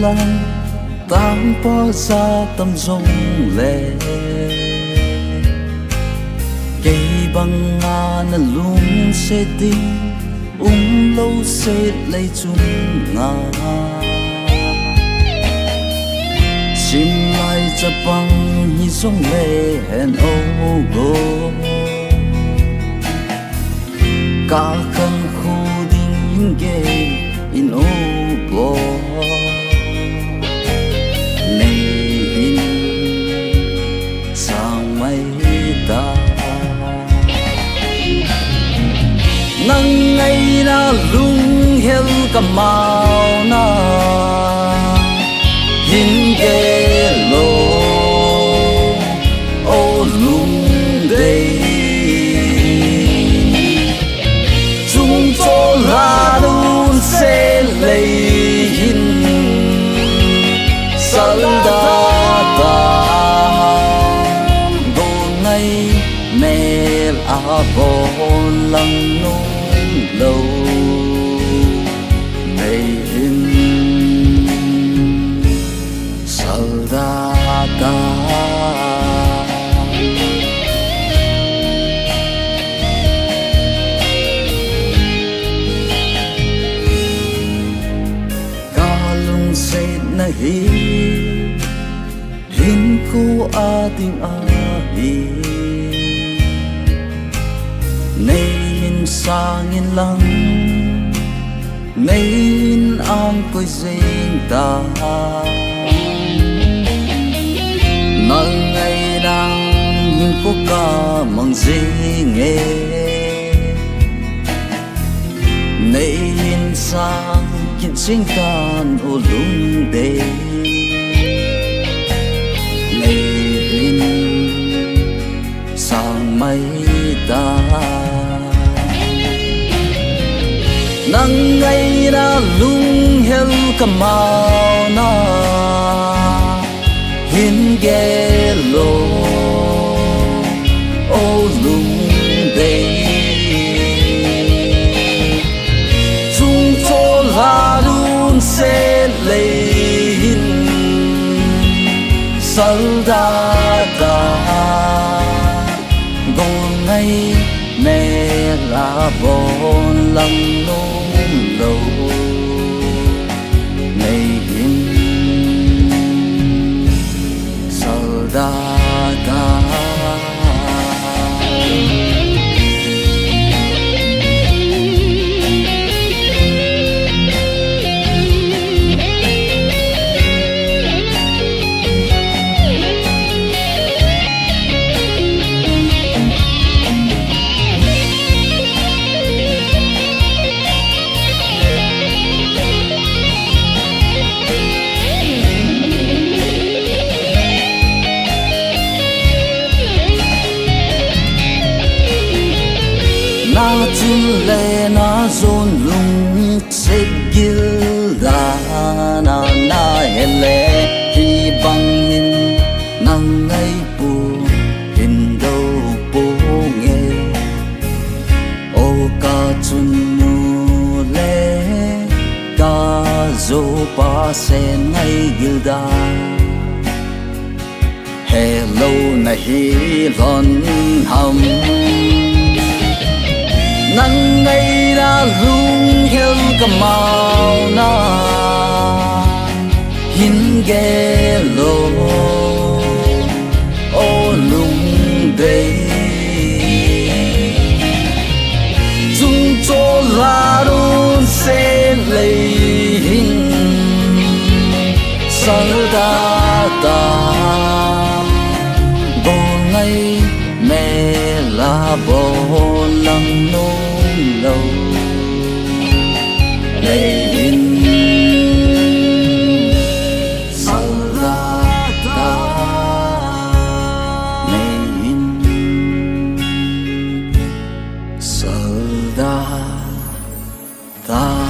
lăng tám bỏ ra tâm rung lệ cây băng nga na lung sẽ đi lâu sẽ lấy chung nga xin lại cho băng như rung lệ hẹn ô go cả khăn khu đinh ghê in ô bo nang ngày na lung hel kamau na hin ge lo o lung day chung cho la đun se lei hin sal da ta go ngày mel a bon lang no lâu ngày in saudade kalung se na hin ko ating ahi nên sangin lang nên ang ko'y riêng ta nang ngày đang nhìn phố ca mang riêng nghe nên sangkin riêng tan ô lung đê nên sang mây ta nang ngày na lung hel kamau na hin ge lo o lung day chung cho la đun se lei hin saudade go ngày mẹ là bon lăng nôm lâu ngày in saudade na chun le na zon lung se gil da na hele hi bang in nang ngày pu hin đâu pu nghe o ka chun nu le ka zo pa se ngày gil da hello na hi lon ham nang ngày ra lung hel kamau na hin ge lo o lung day chung cho la đun se lei hin saudade bo ngày mẹ là bo lăng nôm lâu ngày in saudade ngày in saudade